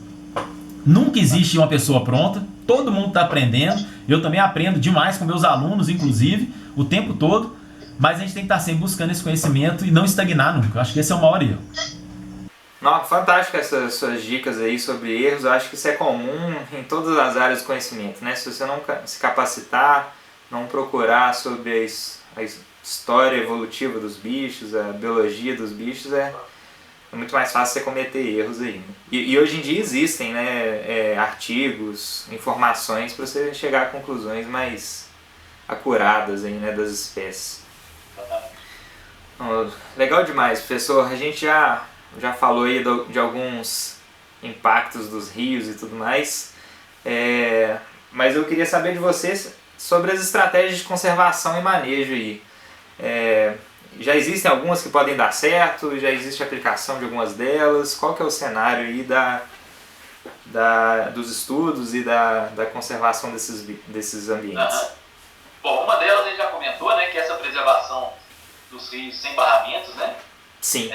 Nunca existe uma pessoa pronta, todo mundo está aprendendo, eu também aprendo demais com meus alunos, inclusive, o tempo todo, mas a gente tem que estar sempre buscando esse conhecimento e não estagnar nunca. Eu acho que esse é o maior erro. Não, fantástico essas suas dicas aí sobre erros. Eu acho que isso é comum em todas as áreas do conhecimento, né? Se você não se capacitar, não procurar sobre a história evolutiva dos bichos, a biologia dos bichos, é muito mais fácil você cometer erros aí. Né? E hoje em dia existem, né, artigos, informações para você chegar a conclusões mais acuradas aí, né, das espécies. Legal demais, professor. A gente já falou aí de alguns impactos dos rios e tudo mais, mas eu queria saber de vocês sobre as estratégias de conservação e manejo aí. Já existem algumas que podem dar certo, já existe aplicação de algumas delas. Qual que é o cenário aí dos estudos e da conservação desses ambientes? Bom, uma delas a gente já comentou, né, que é essa preservação dos rios sem barramentos, né? Sim.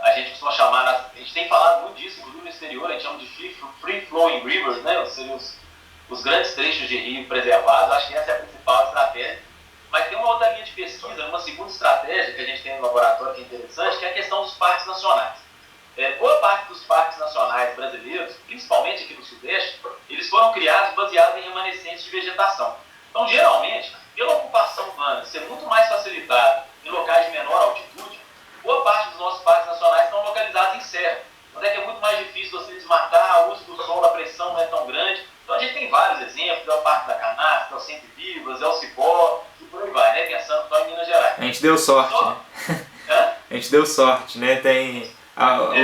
A gente costuma chamar, a gente tem falado muito disso, inclusive no exterior, a gente chama de free flowing rivers, né? Ou seja, os grandes trechos de rio preservados. Acho que essa é a principal estratégia. Mas tem uma outra linha de pesquisa, uma segunda estratégia que a gente tem no laboratório que é interessante, que é a questão dos parques nacionais. Boa parte dos parques nacionais brasileiros, principalmente aqui no Sudeste, eles foram criados baseados em remanescentes de vegetação. Então, geralmente, pela ocupação humana ser muito mais facilitada em locais de menor altitude, boa parte dos nossos parques nacionais estão localizados em serra, onde é que é muito mais difícil você desmatar, o uso do solo, a pressão não é tão grande. Então, a gente tem vários exemplos, é o Parque da Canastra, é o Sempre Vivas, é o Cipó, e por aí vai, né? Pensando só em Minas Gerais. A gente deu sorte, né? A gente deu sorte, né?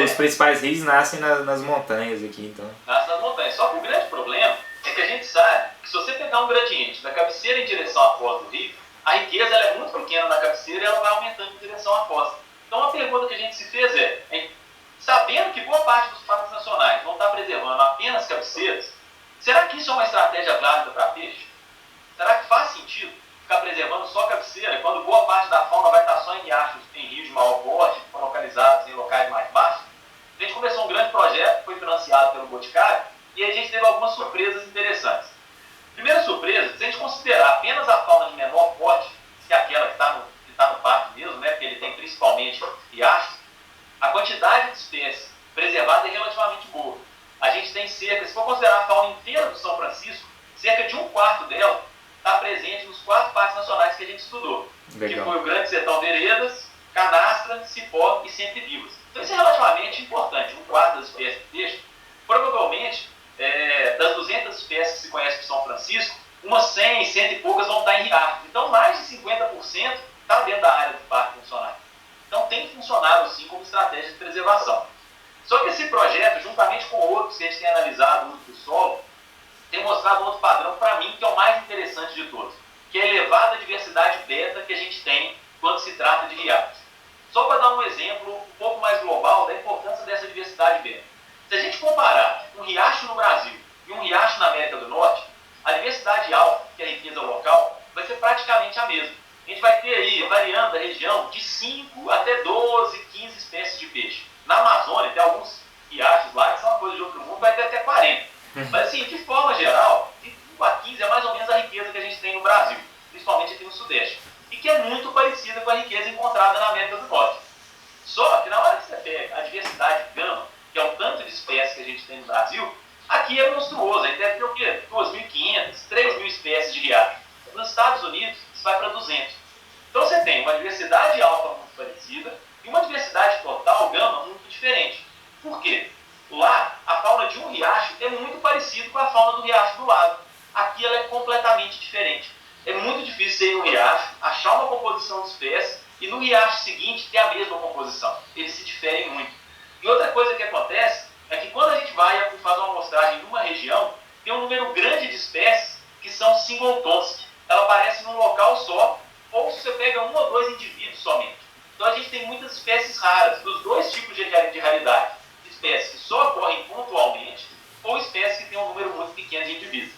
Os principais rios nascem nas montanhas aqui, então. Nascem nas montanhas. Só que o grande problema é que a gente sabe que se você pegar um gradiente da cabeceira em direção à foz do rio, a riqueza ela é muito pequena na cabeceira e ela vai aumentando em direção à foz. Então, a pergunta que a gente se fez sabendo que boa parte dos parques nacionais vão estar preservando apenas cabeceiras, será que isso é uma estratégia válida para peixe? Será que faz sentido ficar preservando só cabeceira, quando boa parte da fauna vai estar só em riachos, em rios de maior porte, que estão localizados em locais mais baixos? A gente começou um grande projeto, foi financiado pelo Boticário, e a gente teve algumas surpresas interessantes. Primeira surpresa, se a gente considerar apenas a fauna de menor porte, que é aquela que está no parque mesmo, né, porque ele tem principalmente riachos, a quantidade de espécies preservada é relativamente boa. A gente tem cerca, se for considerar a fauna inteira do São Francisco, cerca de 1/4 dela está presente nos 4 parques nacionais que a gente estudou. Legal. Que foi o Grande Sertão Veredas, Canastra, Cipó e Sempre Vivas. Então isso é relativamente importante, 1/4 das espécies de peixe. Provavelmente, das 200 espécies que se conhece de São Francisco, umas 100, 100 e poucas vão estar em riachos. Então mais de 50% está dentro da área do parque nacional. Então tem funcionado sim como estratégia de preservação. Só que esse projeto, juntamente com outros que a gente tem analisado o uso do solo, tem mostrado um outro padrão para mim, que é o mais interessante de todos, que é a elevada diversidade beta que a gente tem quando se trata de riachos. Só para dar um exemplo um pouco mais global da importância dessa diversidade beta. Se a gente comparar um riacho no Brasil e um riacho na América do Norte, a diversidade alfa, que é a riqueza local, vai ser praticamente a mesma. A gente vai ter aí, variando a região, de 5 até 12, 15 espécies de peixe. Na Amazônia, tem alguns riachos lá que são uma coisa de outro mundo, vai ter até 40. Mas assim, de forma geral, de 5 a 15 é mais ou menos a riqueza que a gente tem no Brasil, principalmente aqui no Sudeste, e que é muito parecida com a riqueza encontrada na América do Norte. Só que na hora que você pega a diversidade gama, que é o tanto de espécies que a gente tem no Brasil, aqui é monstruoso. A gente deve ter o quê? 2.500, 3.000 espécies de riacho. Nos Estados Unidos, isso vai para 200. Então você tem uma diversidade alfa muito parecida e uma diversidade total gama muito diferente. Por quê? Lá, a fauna de um riacho é muito parecida com a fauna do riacho do lado. Aqui ela é completamente diferente. É muito difícil você ir no riacho, achar uma composição de espécies e no riacho seguinte ter a mesma composição. Eles se diferem muito. E outra coisa que acontece é que quando a gente vai e faz uma amostragem numa região, tem um número grande de espécies que são singletons. Ela aparece num local só, ou se você pega 1 ou 2 indivíduos somente. Então a gente tem muitas espécies raras, dos 2 tipos de raridade. Espécies que só ocorrem pontualmente, ou espécies que têm um número muito pequeno de indivíduos.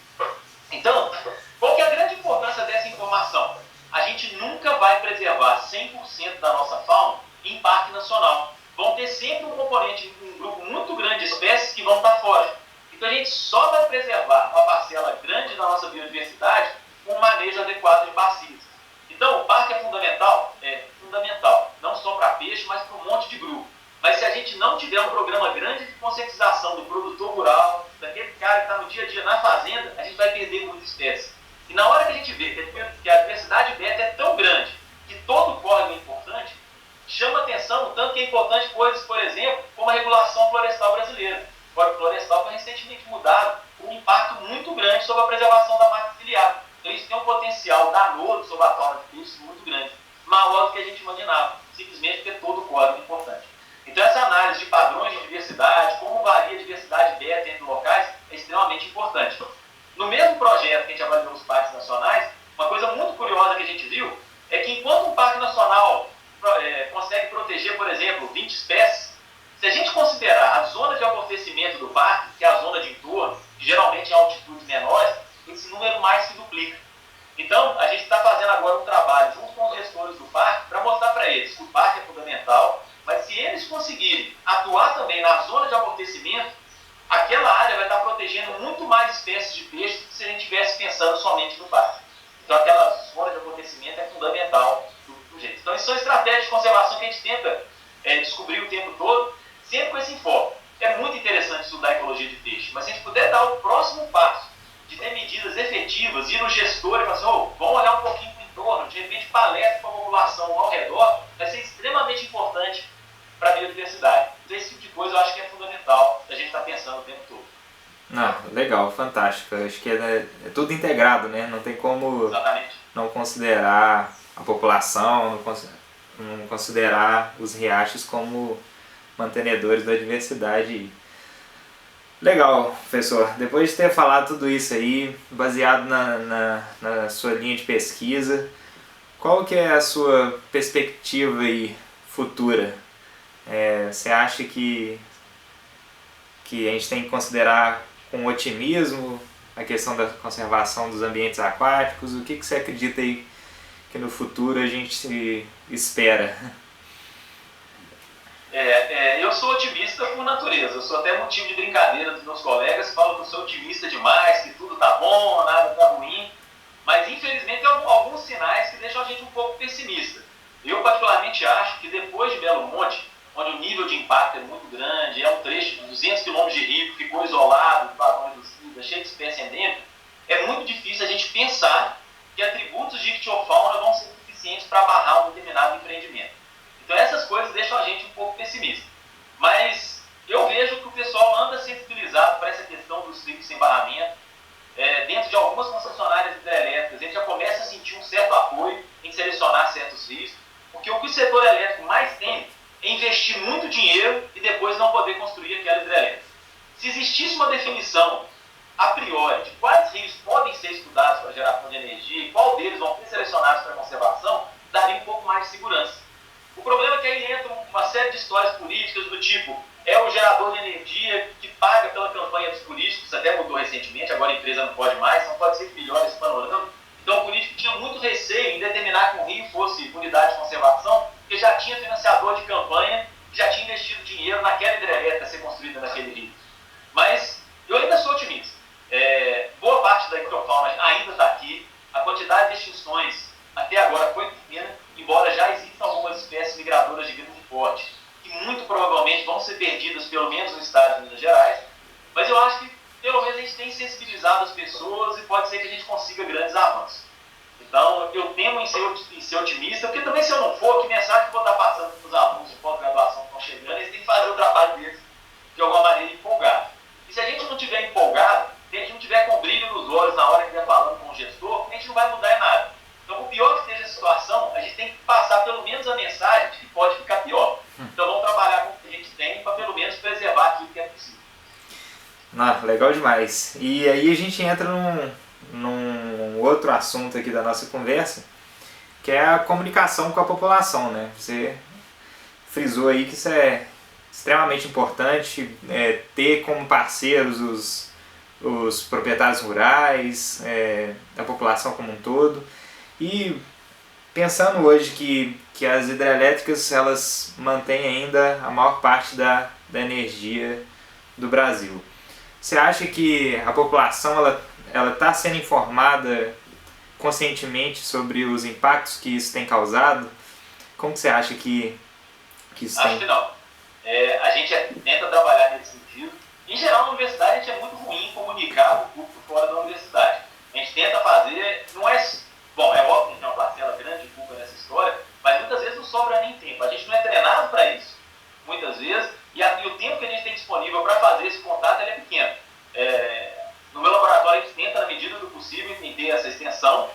Então, qual que é a grande importância dessa informação? A gente nunca vai preservar 100% da nossa fauna em parque nacional. Vão ter sempre um componente, um grupo muito grande de espécies que vão estar fora. Então a gente só vai preservar uma parcela grande da nossa biodiversidade com um manejo adequado de bacias. Então o parque é fundamental? É fundamental. Não só para peixe, mas para um monte de grupo. Mas se a gente não tiver um programa grande de conscientização do produtor rural, daquele cara que está no dia a dia na fazenda, a gente vai perder muitas espécies. E na hora que a gente vê que a diversidade beta é tão grande, que todo córrego é importante, chama atenção, tanto que é importante coisas, por exemplo, como a regulação florestal brasileira. O Código Florestal foi recentemente mudado, com um impacto muito grande sobre a preservação da mata ciliar. Então isso tem um potencial danoso sobre a fauna de peixes muito grande, maior do que a gente imaginava, simplesmente porque todo córrego é importante. Então essa análise de padrões de diversidade, como varia a diversidade beta entre locais, é extremamente importante. No mesmo projeto que a gente avaliou os parques nacionais, uma coisa muito curiosa que a gente viu é que enquanto um parque nacional consegue proteger, por exemplo, 20 espécies, se a gente considerar a zona de amortecimento do parque, que é a zona de entorno, que geralmente é altitudes menores, esse número mais se duplica. Então, a gente está fazendo agora um trabalho junto com os gestores do parque para mostrar para eles que o parque é fundamental, mas se eles conseguirem atuar também na zona de amortecimento, aquela área vai estar protegendo muito mais espécies de peixes do que se a gente estivesse pensando somente no parque. Então aquela zona de amortecimento é Então, isso são estratégias de conservação que a gente tenta descobrir o tempo todo, sempre com esse enfoque. É muito interessante estudar a ecologia de peixe, mas se a gente puder dar o próximo passo, de ter medidas efetivas, ir no gestor e falar assim, vamos olhar um pouquinho para o entorno, de repente palestra para a população ao redor, vai ser extremamente importante para a biodiversidade. Então, esse tipo de coisa eu acho que é fundamental a gente estar pensando o tempo todo. Legal, fantástico. Eu acho que é tudo integrado, né? Não tem como Exatamente. Não considerar a população, não considerar os riachos como mantenedores da diversidade. Legal, professor. Depois de ter falado tudo isso aí, baseado na sua linha de pesquisa, qual que é a sua perspectiva aí futura? Você acha que a gente tem que considerar com otimismo a questão da conservação dos ambientes aquáticos? O que você acredita aí que no futuro a gente se espera? Eu sou otimista por natureza. Eu sou até motivo de brincadeira dos meus colegas que falam que eu sou otimista demais, que tudo tá bom, nada tá ruim. Mas infelizmente tem alguns sinais que deixam a gente um pouco pessimista. Eu particularmente acho que depois de Belo Monte, onde o nível de impacto é muito grande, é um trecho de 200 km de rio que ficou isolado, cheio de espécie endêmica, é muito difícil a gente pensar que atributos de ictiofauna vão ser suficientes para barrar um determinado empreendimento. Então essas coisas deixam a gente um pouco pessimista. Mas eu vejo que o pessoal anda sensibilizado para essa questão dos rios sem barramento. Dentro de algumas concessionárias hidrelétricas, a gente já começa a sentir um certo apoio em selecionar certos rios, porque o que o setor elétrico mais tem é investir muito dinheiro e depois não poder construir aquela hidrelétrica. Se existisse uma definição a priori de quais rios podem ser estudados para geração de energia e qual deles vão ser selecionados para conservação, daria um pouco mais de segurança. O problema é que aí entra uma série de histórias políticas do tipo, é o gerador de energia que paga pela campanha dos políticos, isso até mudou recentemente, agora a empresa não pode mais, não pode ser que melhore esse panorama. Então o político tinha muito receio em determinar que um rio fosse unidade de conservação, porque já tinha financiador de campanha, já tinha investido dinheiro naquela hidrelétrica a ser construída naquele rio. Mas eu ainda sou otimista. Boa parte da ictiofauna ainda está aqui, a quantidade de extinções até agora foi pequena, embora já existam algumas espécies migradoras de grande porte, que muito provavelmente vão ser perdidas, pelo menos no estado de Minas Gerais, mas eu acho que pelo menos a gente tem sensibilizado as pessoas e pode ser que a gente consiga grandes avanços. Então eu temo em ser otimista, porque também se eu não for, que mensagem que eu vou estar passando para os alunos de pós-graduação que estão chegando, eles têm que fazer o trabalho deles de alguma maneira empolgado. E se a gente não estiver empolgado, se a gente não estiver com brilho nos olhos na hora que estiver falando com o gestor, a gente não vai mudar em nada. Então, por pior que seja a situação, a gente tem que passar pelo menos a mensagem de que pode ficar pior. Então, vamos trabalhar com o que a gente tem para pelo menos preservar aquilo que é possível. Legal demais. E aí a gente entra num outro assunto aqui da nossa conversa, que é a comunicação com a população, né? Você frisou aí que isso é extremamente importante, ter como parceiros os proprietários rurais, a população como um todo. E pensando hoje que as hidrelétricas elas mantêm ainda a maior parte da energia do Brasil, você acha que a população ela está sendo informada conscientemente sobre os impactos que isso tem causado? Como que você acha que isso tem? Acho que não. A gente tenta trabalhar nesse sentido. Em geral, na universidade, a gente é muito ruim em comunicar o público fora da universidade. A gente tenta fazer, não é... Bom, é óbvio que tem uma parcela grande de culpa nessa história, mas muitas vezes não sobra nem tempo. A gente não é treinado para isso, muitas vezes, e o tempo que a gente tem disponível para fazer esse contato ele é pequeno. No meu laboratório, a gente tenta, na medida do possível, entender essa extensão,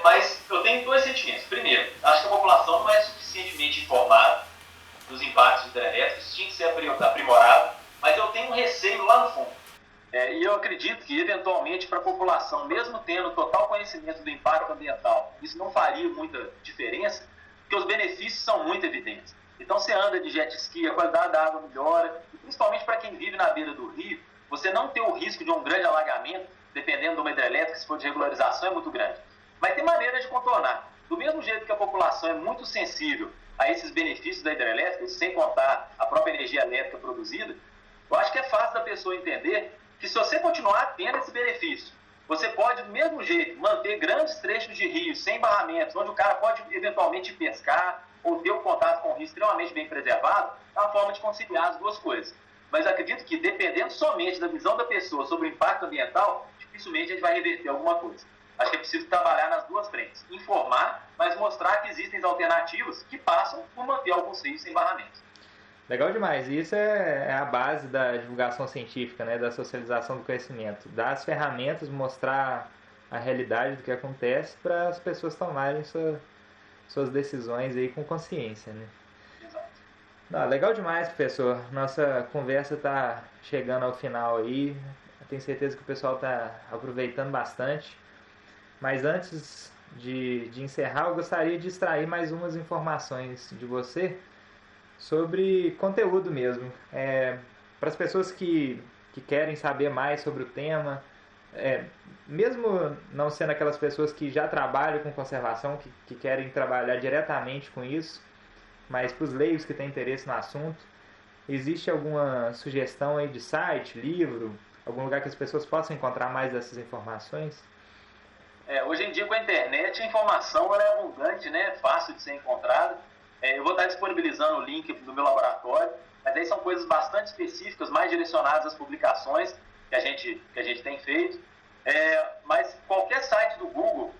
mas eu tenho dois sentimentos. Primeiro, acho que a população não é suficientemente informada dos impactos hidrelétricos, tinha que ser aprimorado, mas eu tenho um receio lá no fundo. E eu acredito que, eventualmente, para a população, mesmo tendo total conhecimento do impacto ambiental, isso não faria muita diferença, porque os benefícios são muito evidentes. Então, você anda de jet ski, a qualidade da água melhora, e principalmente para quem vive na beira do rio, você não ter o risco de um grande alagamento, dependendo de uma hidrelétrica, se for de regularização, é muito grande. Mas tem maneira de contornar. Do mesmo jeito que a população é muito sensível a esses benefícios da hidrelétrica, sem contar a própria energia elétrica produzida, eu acho que é fácil da pessoa entender que se você continuar tendo esse benefício Você pode, do mesmo jeito, manter grandes trechos de rios sem barramentos, onde o cara pode eventualmente pescar ou ter um contato com o rio extremamente bem preservado, é uma forma de conciliar as duas coisas. Mas acredito que, dependendo somente da visão da pessoa sobre o impacto ambiental, dificilmente a gente vai reverter alguma coisa. Acho que é preciso trabalhar nas duas frentes. Informar, mas mostrar que existem alternativas que passam por manter alguns rios sem barramentos. Legal demais. E isso é a base da divulgação científica, né? Da socialização do conhecimento. Dar as ferramentas, mostrar a realidade do que acontece para as pessoas tomarem suas decisões aí com consciência, né? Exato. Legal demais, professor. Nossa conversa está chegando ao final aí. Eu tenho certeza que o pessoal está aproveitando bastante. Mas antes de encerrar, eu gostaria de extrair mais umas informações de você sobre conteúdo mesmo. Para as pessoas que querem saber mais sobre o tema, mesmo não sendo aquelas pessoas que já trabalham com conservação, que querem trabalhar diretamente com isso, mas para os leigos que têm interesse no assunto, existe alguma sugestão aí de site, livro, algum lugar que as pessoas possam encontrar mais dessas informações? Hoje em dia, com a internet, a informação ela é abundante, né? Fácil de ser encontrada. Eu vou estar disponibilizando o link do meu laboratório, mas aí são coisas bastante específicas, mais direcionadas às publicações que a gente tem feito. Mas qualquer site do Google,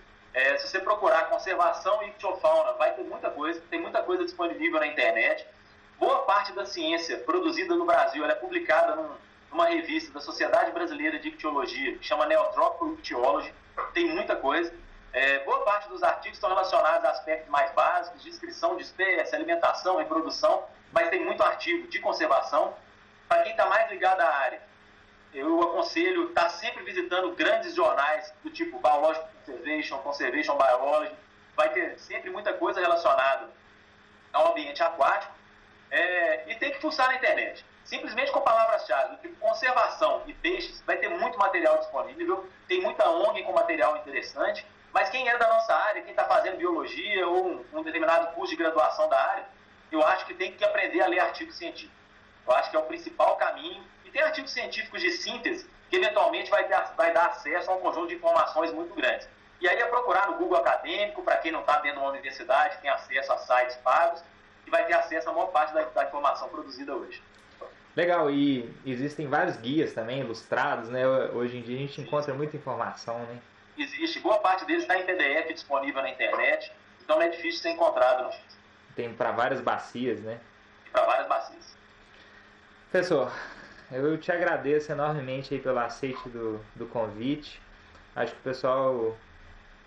se você procurar conservação e ictiofauna, vai ter muita coisa, tem muita coisa disponível na internet. Boa parte da ciência produzida no Brasil ela é publicada numa revista da Sociedade Brasileira de Ictiologia, que chama Neotropical Ichthyology. Tem muita coisa. Boa parte dos artigos estão relacionados a aspectos mais básicos, de descrição de espécie, alimentação, reprodução, mas tem muito artigo de conservação. Para quem está mais ligado à área, eu aconselho estar sempre visitando grandes jornais do tipo Biological Conservation, Conservation Biology. Vai ter sempre muita coisa relacionada ao ambiente aquático. E tem que fuçar na internet. Simplesmente com palavras-chave, do tipo conservação e peixes, vai ter muito material disponível, tem muita ONG com material interessante, mas quem é da nossa área, quem está fazendo biologia ou um determinado curso de graduação da área, eu acho que tem que aprender a ler artigo científico. Eu acho que é o principal caminho. E tem artigos científicos de síntese que eventualmente vai dar acesso a um conjunto de informações muito grandes. E aí é procurar no Google Acadêmico, para quem não está dentro de uma universidade, tem acesso a sites pagos e vai ter acesso a maior parte da informação produzida hoje. Legal, e existem vários guias também, ilustrados, né? Hoje em dia a gente encontra muita informação, né? Existe, boa parte deles está em PDF disponível na internet, então não é difícil ser encontrado, não. Tem para várias bacias, né? Para várias bacias. Professor, eu te agradeço enormemente aí pelo aceite do convite. Acho que o pessoal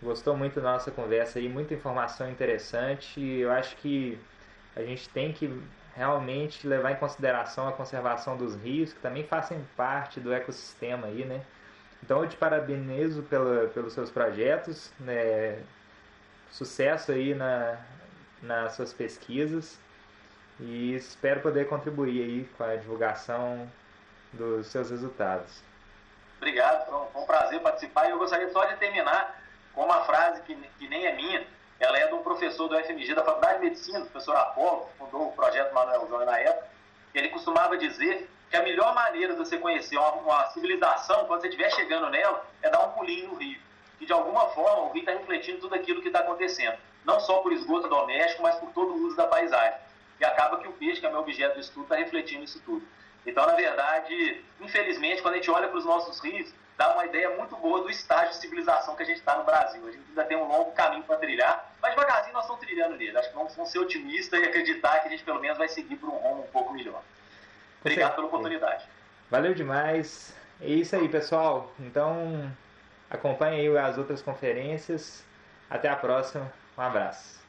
gostou muito da nossa conversa aí, muita informação interessante. E eu acho que a gente tem que realmente levar em consideração a conservação dos rios, que também fazem parte do ecossistema aí, né? Então eu te parabenizo pelos seus projetos, né? Sucesso aí nas suas pesquisas e espero poder contribuir aí com a divulgação dos seus resultados. Obrigado, foi um prazer participar e eu gostaria só de terminar com uma frase que nem é minha. Ela é de um professor do FMG, da Faculdade de Medicina, o professor Apolo, que fundou o projeto Manuel Júnior na época. Ele costumava dizer que a melhor maneira de você conhecer uma civilização, quando você estiver chegando nela, é dar um pulinho no rio. Que de alguma forma o rio está refletindo tudo aquilo que está acontecendo. Não só por esgoto doméstico, mas por todo o uso da paisagem. E acaba que o peixe, que é meu objeto de estudo, está refletindo isso tudo. Então, na verdade, infelizmente, quando a gente olha para os nossos rios, dá uma ideia muito boa do estágio de civilização que a gente está no Brasil. A gente ainda tem um longo caminho para trilhar, mas devagarzinho nós estamos trilhando nele. Acho que vamos ser otimistas e acreditar que a gente pelo menos vai seguir por um rumo um pouco melhor. Obrigado pela oportunidade. Valeu demais. É isso aí, pessoal. Então, acompanhe aí as outras conferências. Até a próxima. Um abraço.